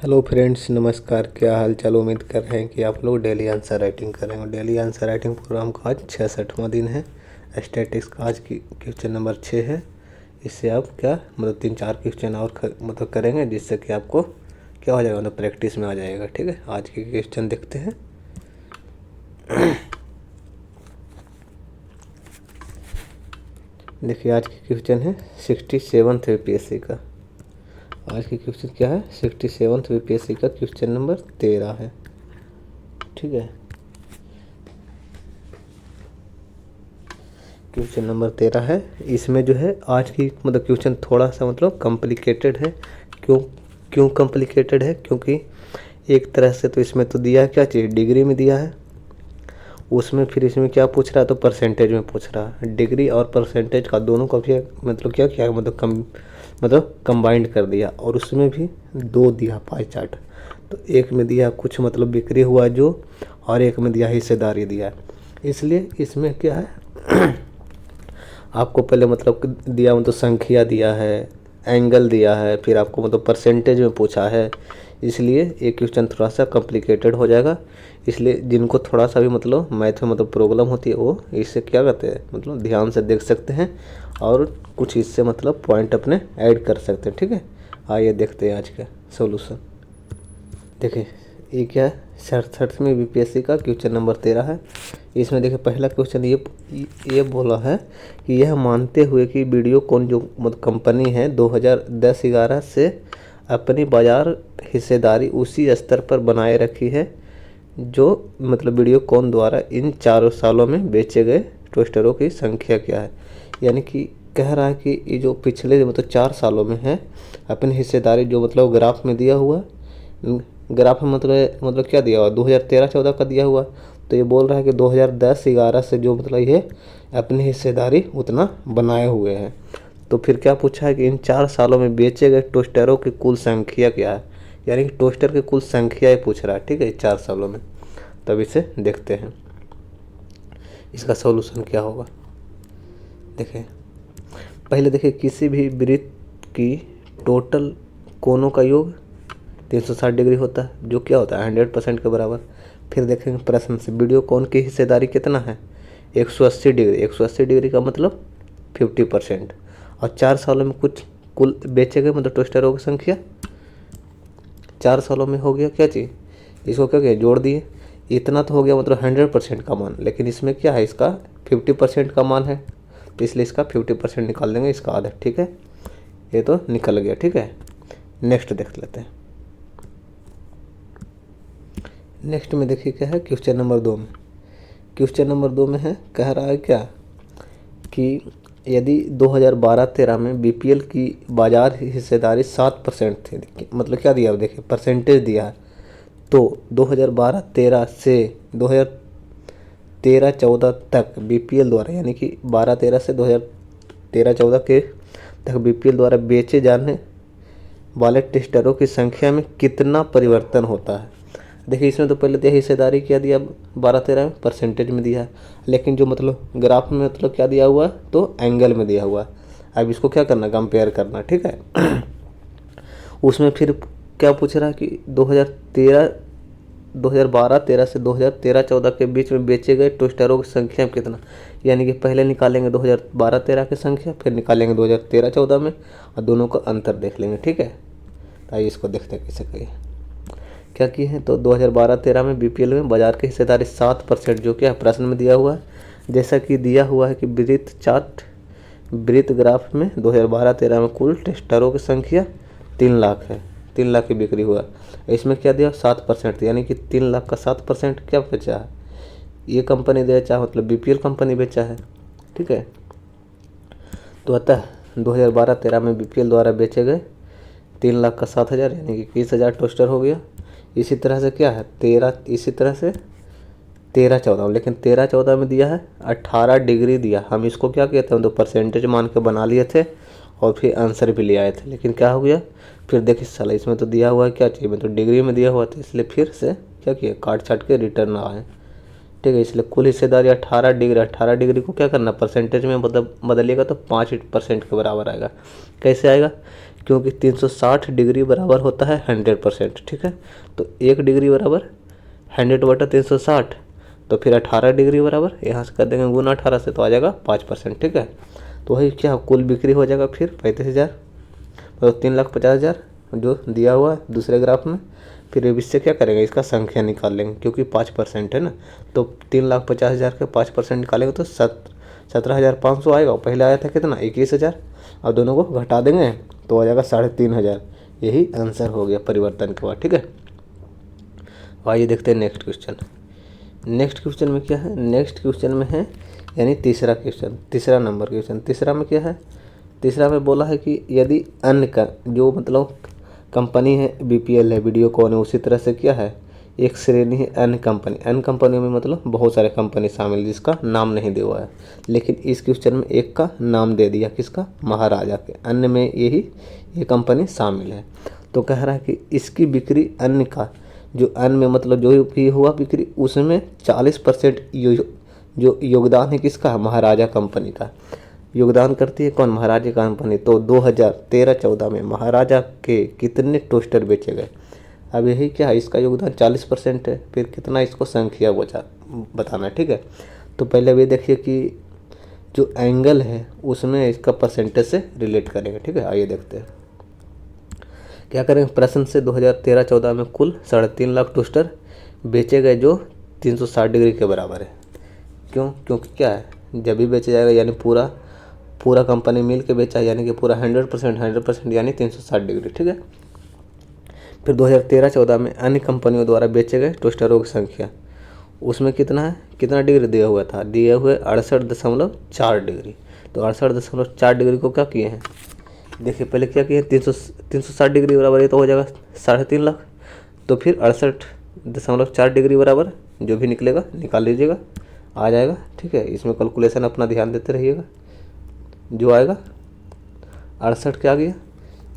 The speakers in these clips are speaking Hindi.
हेलो फ्रेंड्स, नमस्कार। क्या हाल चाल। उम्मीद कर रहे हैं कि आप लोग डेली आंसर राइटिंग करेंगे। डेली आंसर राइटिंग प्रोग्राम का आज 66वां दिन है। स्टैटिक्स का आज की क्वेश्चन नंबर 6 है। इससे आप क्या 3-4 क्वेश्चन और करेंगे, जिससे कि आपको क्या हो जाएगा, प्रैक्टिस में आ जाएगा। ठीक है, आज के क्वेश्चन देखते हैं। देखिए, आज की क्वेश्चन है 67th वीपीएससी का। आज की क्वेश्चन क्या है, 67th वीपीएससी का क्वेश्चन नंबर 13 है। ठीक है, क्वेश्चन नंबर 13 है। इसमें जो है आज की क्वेश्चन थोड़ा सा कॉम्प्लिकेटेड है। क्यों क्यों कॉम्प्लिकेटेड है? क्योंकि एक तरह से तो इसमें तो दिया है क्या चीज़, डिग्री में दिया है। उसमें फिर इसमें क्या पूछ रहा है, तो परसेंटेज में पूछ रहा है। डिग्री और परसेंटेज का दोनों का भी क्या किया, कंबाइंड कर दिया। और उसमें भी दो दिया पाई चार्ट। तो एक में दिया कुछ बिक्री हुआ जो, और एक में दिया हिस्सेदारी दिया। इसलिए इसमें क्या है आपको पहले दिया संख्या दिया है, एंगल दिया है, फिर आपको परसेंटेज में पूछा है। इसलिए ये क्वेश्चन थोड़ा सा कॉम्प्लिकेटेड हो जाएगा। इसलिए जिनको थोड़ा सा भी मैथ में प्रॉब्लम होती है, वो इससे क्या करते हैं ध्यान से देख सकते हैं और कुछ इससे पॉइंट अपने ऐड कर सकते हैं। ठीक है, आइए देखते हैं आज का सोल्यूशन। देखिए, ये क्या है, 67वें वीपीएससी का क्वेश्चन नंबर 13 है। इसमें देखिए पहला क्वेश्चन ये बोला है कि यह मानते हुए कि वीडियोकॉन जो कंपनी है 2010-11 से अपनी बाजार हिस्सेदारी उसी स्तर पर बनाए रखी है जो वीडियोकॉन द्वारा इन 4 सालों में बेचे गए टोस्टरों की संख्या क्या है। यानी कि कह रहा है कि ये जो पिछले 4 सालों में है अपनी हिस्सेदारी जो ग्राफ में दिया हुआ, ग्राफ में क्या दिया हुआ, 2013-14 का दिया हुआ। तो ये बोल रहा है कि 2010-11 से जो ये अपनी हिस्सेदारी उतना बनाए हुए हैं। तो फिर क्या पूछा है कि इन 4 सालों में बेचे गए टोस्टरों की कुल संख्या क्या है। यानी कि टोस्टर की कुल संख्या ही पूछ रहा है। ठीक है, 4 सालों में। तब इसे देखते हैं इसका सॉल्यूशन क्या होगा। देखिए, पहले देखिए किसी भी वृत्त की टोटल कोनों का योग 360 डिग्री होता है, जो क्या होता है 100% के बराबर। फिर देखेंगे प्रश्न से वीडियोकॉन की हिस्सेदारी कितना है, 180 डिग्री। 180 डिग्री का 50%। और 4 सालों में कुछ कुल बेचे गए टोस्टरों की संख्या 4 सालों में हो गया क्या चीज़, इसको क्या किया, जोड़ दिए। इतना तो हो गया 100% का मान। लेकिन इसमें क्या है, इसका 50% का मान है, तो इसलिए इसका 50% निकाल देंगे, इसका आधा। ठीक है, ये तो निकल गया। ठीक है, नेक्स्ट देख लेते हैं। नेक्स्ट में देखिए क्या है, क्वेश्चन नंबर 2 में। क्वेश्चन नंबर 2 में है, कह रहा है क्या कि यदि 2012-13 में बीपीएल की बाजार हिस्सेदारी 7% थी, क्या दिया है, देखिए परसेंटेज दिया है। तो 2012-13 से 2013-14 तक बीपीएल द्वारा, यानी कि 12-13 से 2013-14 के तक बीपीएल द्वारा बेचे जाने वाले टेस्टरों की संख्या में कितना परिवर्तन होता है। देखिए, इसमें तो पहले दिया हिस्सेदारी क्या दिया, 12-13 में परसेंटेज में दिया है। लेकिन जो ग्राफ में क्या दिया हुआ है, तो एंगल में दिया हुआ है। अब इसको क्या करना, कंपेयर करना। ठीक है, उसमें फिर क्या पूछ रहा है कि 2012-13 से 2013-14 के बीच में बेचे गए टोस्टरों की संख्या कितना। यानी कि पहले निकालेंगे 2012-13 की संख्या, फिर निकालेंगे 2013-14 में, और दोनों का अंतर देख लेंगे। ठीक है, तो आइए इसको देखते हैं कैसे करिए क्या किए हैं। तो 2012-13 में बीपीएल में बाजार की हिस्सेदारी 7%, जो कि प्रश्न में दिया हुआ है। जैसा कि दिया हुआ है कि वृत्त ग्राफ में 2012-13 में कुल टेस्टरों की संख्या 3 लाख है, 3 लाख की बिक्री हुआ। इसमें क्या दिया, 7%, यानी कि 3 लाख का 7% क्या बेचा है, ये कंपनी बेचा, बीपीएल कंपनी बेचा है। ठीक है, तो अतः 2012-13 में बीपीएल द्वारा बेचे गए 3 लाख का 7,000, यानी कि 20,000 टोस्टर हो गया। इसी तरह से क्या है, इसी तरह से 13-14, लेकिन 13-14 में दिया है 18 डिग्री दिया। हम इसको क्या कहते हैं, तो परसेंटेज मान के बना लिए थे और फिर आंसर भी ले आए थे। लेकिन क्या हो गया, फिर देखिए साला इसमें तो दिया हुआ है क्या चाहिए, तो डिग्री में दिया हुआ था, इसलिए फिर से क्या किया, काट छाट के रिटर्न आए। ठीक है, इसलिए कुल हिस्सेदारी 18 डिग्री। 18 डिग्री को क्या करना, परसेंटेज में बदलिएगा तो 5% के बराबर आएगा। कैसे आएगा, क्योंकि 360 डिग्री बराबर होता है 100%, ठीक है। तो 1 डिग्री बराबर 100/360, तो फिर 18 डिग्री बराबर यहाँ से कर देंगे गुना 18 से, तो आ जाएगा 5%, ठीक है। तो वही क्या कुल बिक्री हो जाएगा फिर 35,000, तो 3,50,000 जो दिया हुआ है दूसरे ग्राफ में। फिर अब इससे क्या करेंगे, इसका संख्या निकाल लेंगे क्योंकि 5% है ना। तो 3,50,000 के 5% निकालेंगे तो 17,500 आएगा। पहले आया था कितना 21,000, अब दोनों को घटा देंगे तो आ जाएगा 3,500। यही आंसर हो गया परिवर्तन के बाद, ठीक है। आइए देखते हैं नेक्स्ट क्वेश्चन। नेक्स्ट क्वेश्चन में क्या है, नेक्स्ट क्वेश्चन में है यानी तीसरा क्वेश्चन, तीसरा नंबर क्वेश्चन। तीसरा में क्या है, तीसरा में बोला है कि यदि अन्य का जो मतलब कंपनी है बीपीएल है, वीडियोकॉन है, उसी तरह से क्या है एक श्रेणी है अन्य कंपनी। अन्य कंपनियों में मतलब बहुत सारे कंपनी शामिल जिसका नाम नहीं दिया हुआ है, लेकिन इस क्वेश्चन में एक का नाम दे दिया, किसका, महाराजा के। अन्य में ये कंपनी शामिल है। तो कह रहा है कि इसकी बिक्री अन्य का, जो अन्य में मतलब जो भी हुआ बिक्री उसमें 40% जो योगदान है किसका, महाराजा कंपनी का योगदान करती है। कौन, महाराजा कंपनी। तो 2013-14 में महाराजा के कितने टोस्टर बेचे गए। अब यही क्या है, इसका योगदान 40% है। फिर कितना इसको संख्या बताना है, ठीक है। तो पहले भी देखिए कि जो एंगल है उसमें इसका परसेंटेज से रिलेट करेंगे, ठीक है। आइए देखते हैं क्या करेंगे। प्रश्न से 2013-14 में कुल 3.5 लाख टोस्टर बेचे गए जो 360 डिग्री के बराबर है। क्यों, क्योंकि क्या है जब भी बेचा जाएगा यानी पूरा कंपनी मिल के बेचा यानी कि पूरा 100% यानी 360 डिग्री, ठीक है। फिर 2013-14 में अन्य कंपनियों द्वारा बेचे गए टोस्टरों की संख्या, उसमें कितना है, कितना डिग्री दिया हुआ था, दिए हुए 68.4 डिग्री। तो 68.4 डिग्री को क्या किए हैं, देखिए पहले क्या किए, 360 डिग्री बराबर ये तो हो जाएगा 3.5 लाख। तो फिर 68.4 डिग्री बराबर जो भी निकलेगा निकाल लीजिएगा, आ जाएगा, ठीक है। इसमें कैलकुलेशन अपना ध्यान देते रहिएगा। जो आएगा 68 क्या आ गया,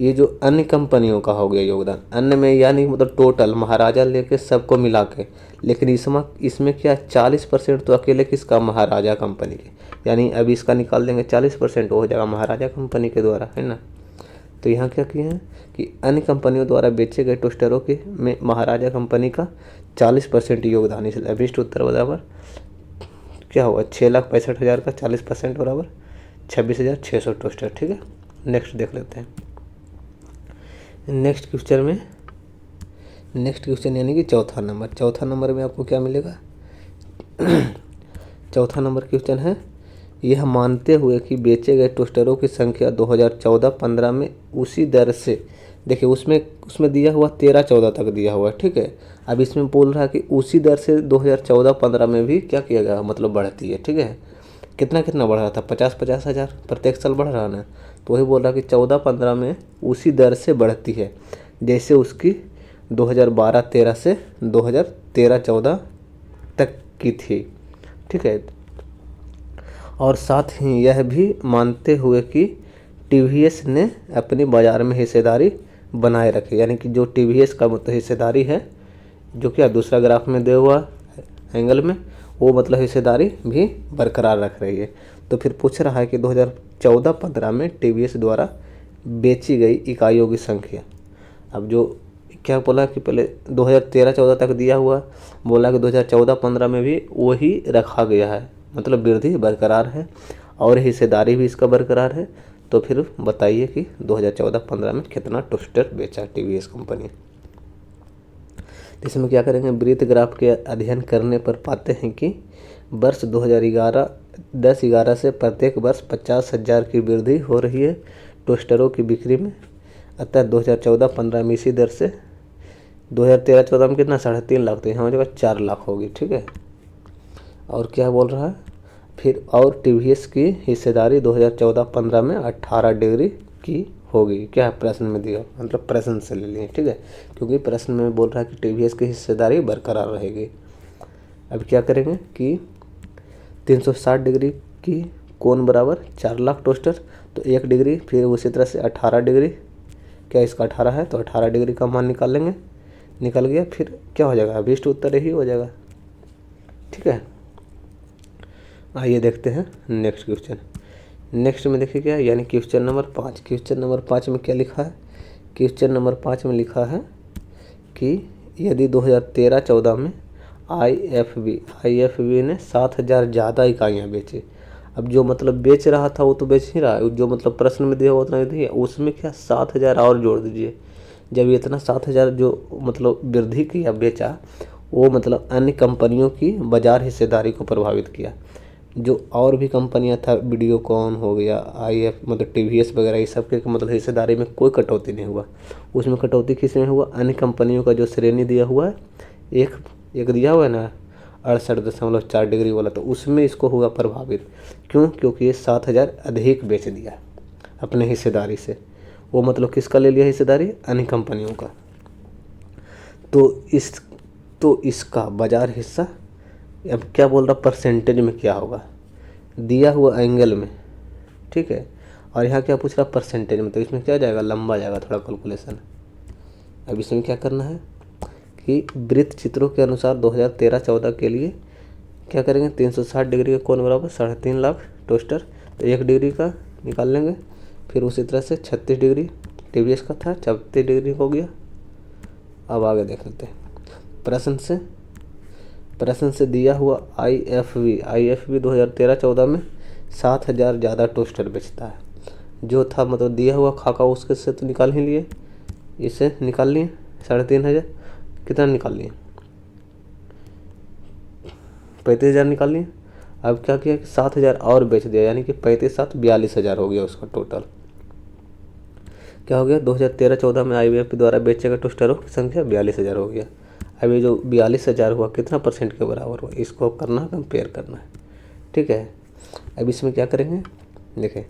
ये जो अन्य कंपनियों का हो गया योगदान। अन्य में यानी मतलब टोटल महाराजा लेके सबको मिला के, लेकिन इसमें क्या 40% तो अकेले किसका, महाराजा कंपनी के। यानी अभी इसका निकाल देंगे 40%, हो जाएगा महाराजा कंपनी के द्वारा, है ना। तो यहाँ क्या किए हैं कि अन्य कंपनियों द्वारा बेचे गए टोस्टरों के में महाराजा कंपनी का 40% योगदान, इसलिए अभिष्ट उत्तर बराबर क्या होगा, 6,65,000 का 40% बराबर 26,600 टोस्टर, ठीक है। नेक्स्ट देख लेते हैं। नेक्स्ट क्वेश्चन यानी कि चौथा नंबर में आपको क्या मिलेगा। चौथा नंबर क्वेश्चन है, यह मानते हुए कि बेचे गए टोस्टरों की संख्या 2014-15 में उसी दर से, देखिए उसमें दिया हुआ 13-14 तक दिया हुआ है, ठीक है। अब इसमें बोल रहा है कि उसी दर से 2014-15 में भी क्या किया गया, मतलब बढ़ती है, ठीक है। कितना बढ़ रहा था, 50-50 हज़ार प्रत्येक साल बढ़ रहा ना। तो वही बोल रहा कि 14-15 में उसी दर से बढ़ती है जैसे उसकी 2012-13 से 2013-14 तक की थी, ठीक है। और साथ ही यह भी मानते हुए कि टीवीएस ने अपनी बाज़ार में हिस्सेदारी बनाए रखी, यानी कि जो टीवीएस का मतलब हिस्सेदारी है, जो कि दूसरा ग्राफ में दिया हुआ एंगल में, वो मतलब हिस्सेदारी भी बरकरार रख रही है। तो फिर पूछ रहा है कि 2014-15 में टीवीएस द्वारा बेची गई इकाइयों की संख्या। अब जो क्या बोला कि पहले 2013-14 तक दिया हुआ, बोला कि 2014-15 में भी वही रखा गया है, मतलब वृद्धि बरकरार है और हिस्सेदारी भी इसका बरकरार है। तो फिर बताइए कि 2014-15 में कितना टोस्टर बेचा टीवीएस कंपनी। इसमें क्या करेंगे, वृत्त ग्राफ के अध्ययन करने पर पाते हैं कि वर्ष 2010-11 से प्रत्येक वर्ष 50,000 की वृद्धि हो रही है टोस्टरों की बिक्री में। अतः 2014-15 में इसी दर से 2013-14 में कितना 3.5 लाख, तो यहाँ हो जाएगा 4 लाख होगी, ठीक है। और क्या बोल रहा है फिर, और टीवीएस की हिस्सेदारी 2014-15 में 18 डिग्री की होगी। क्या है प्रश्न में दिया, मतलब प्रश्न से ले लिए, ठीक है, क्योंकि प्रश्न में बोल रहा है कि टीवीएस की हिस्सेदारी बरकरार रहेगी। अब क्या करेंगे कि 360 डिग्री की कोण बराबर 4 लाख टोस्टर, तो 1 डिग्री, फिर उसी तरह से 18 डिग्री, क्या इसका 18 है तो 18 डिग्री का मान निकाल लेंगे, निकल गया। फिर क्या हो जाएगा, अभिष्ट उत्तर ही हो जाएगा, ठीक है। आइए देखते हैं नेक्स्ट क्वेश्चन। नेक्स्ट में देखिए क्या है, यानी क्वेश्चन नंबर 5। क्वेश्चन नंबर 5 में क्या लिखा है? क्वेश्चन नंबर 5 में लिखा है कि यदि 2013-14 में IFB ने 7,000 ज़्यादा इकाइयाँ बेची। अब जो मतलब बेच रहा था वो तो बेच ही रहा है, जो मतलब प्रश्न में दिया हुआ उतना नहीं है, उसमें क्या 7,000 और जोड़ दीजिए। जब इतना 7,000 जो मतलब वृद्धि किया बेचा, वो मतलब अन्य कंपनियों की बाजार हिस्सेदारी को प्रभावित किया। जो और भी कंपनियां था, वीडियोकॉन हो गया, मतलब TVS वगैरह, ये सब के मतलब हिस्सेदारी में कोई कटौती नहीं हुआ। उसमें कटौती किस में हुआ? अन्य कंपनियों का जो श्रेणी दिया हुआ है, एक दिया हुआ है ना 68.4 डिग्री वाला, तो उसमें इसको हुआ प्रभावित। क्यों? क्योंकि ये 7,000 अधिक बेच दिया अपने हिस्सेदारी से। वो मतलब किसका ले लिया हिस्सेदारी? अन्य कंपनियों का। तो इसका बाजार हिस्सा, अब क्या बोल रहा, परसेंटेज में क्या होगा दिया हुआ एंगल में, ठीक है। और यहाँ क्या पूछ रहा, परसेंटेज में, तो इसमें क्या जाएगा, लंबा जाएगा थोड़ा कैलकुलेशन। अब इसमें क्या करना है कि वृत्त चित्रों के अनुसार 2013-14 के लिए क्या करेंगे, 360 डिग्री का कोण बराबर 3.5 लाख टोस्टर, तो 1 डिग्री का निकाल लेंगे। फिर उसी तरह से 36 डिग्री TVS का था, 36 डिग्री हो गया। अब आगे देख लेते हैं प्रश्न से दिया हुआ IFB 2013-14 में 7,000 ज़्यादा टोस्टर बेचता है। जो था मतलब दिया हुआ खाका, उसके से तो निकाल ही लिए, इसे निकाल लिए 3,500, कितना निकाल लिए, 35,000 निकाल लिए। अब क्या किया कि 7,000 और बेच दिया, यानी कि 35-7 42,000 हो गया उसका टोटल। क्या हो गया, 2013-14 में IFB द्वारा बेचे गए टोस्टरों की संख्या 42,000 हो गया। अब ये जो 42,000 हुआ कितना परसेंट के बराबर हुआ, इसको करना है, कंपेयर करना है, ठीक है। अब इसमें क्या करेंगे, देखें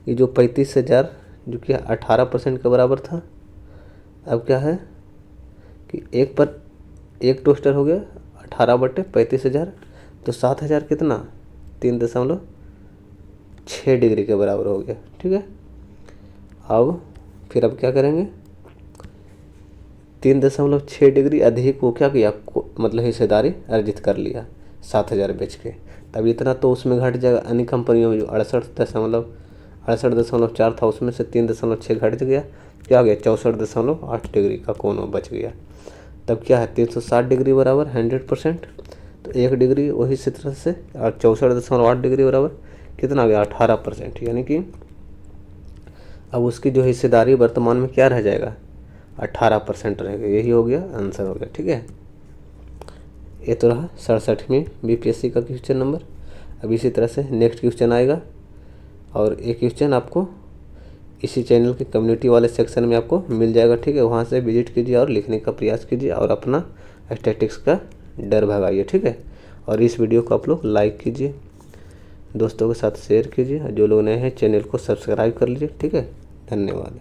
ये जो 35,000 जो कि 18% के बराबर था, अब क्या है कि एक टोस्टर हो गया 18/35,000, तो 7,000 कितना 3.6 डिग्री के बराबर हो गया, ठीक है। अब क्या करेंगे, 3.6 डिग्री अधिक को क्या किया, मतलब हिस्सेदारी अर्जित कर लिया 7,000 बेच के। तब इतना तो उसमें घट जाएगा, अन्य कंपनियों में जो 68.4 था उसमें से 3.6 घट गया, क्या हो गया 64.8 डिग्री का कोण बच गया। तब क्या है 360 डिग्री बराबर 100%, तो 1 डिग्री वही इसी तरह से, और 64.8 डिग्री बराबर कितना आ गया 18%, यानी कि अब उसकी जो हिस्सेदारी वर्तमान में क्या रह जाएगा 18% रहेगा। यही हो गया आंसर हो गया, ठीक है। ये तो रहा 67वीं BPSC का क्वेश्चन नंबर। अब इसी तरह से नेक्स्ट क्वेश्चन आएगा, और एक क्वेश्चन आपको इसी चैनल के कम्युनिटी वाले सेक्शन में आपको मिल जाएगा, ठीक है। वहाँ से विजिट कीजिए और लिखने का प्रयास कीजिए और अपना स्टैटिक्स का डर भगाइए, ठीक है। और इस वीडियो को आप लोग लाइक कीजिए, दोस्तों के साथ शेयर कीजिए, जो लोग नए हैं चैनल को सब्सक्राइब कर लीजिए, ठीक है। धन्यवाद।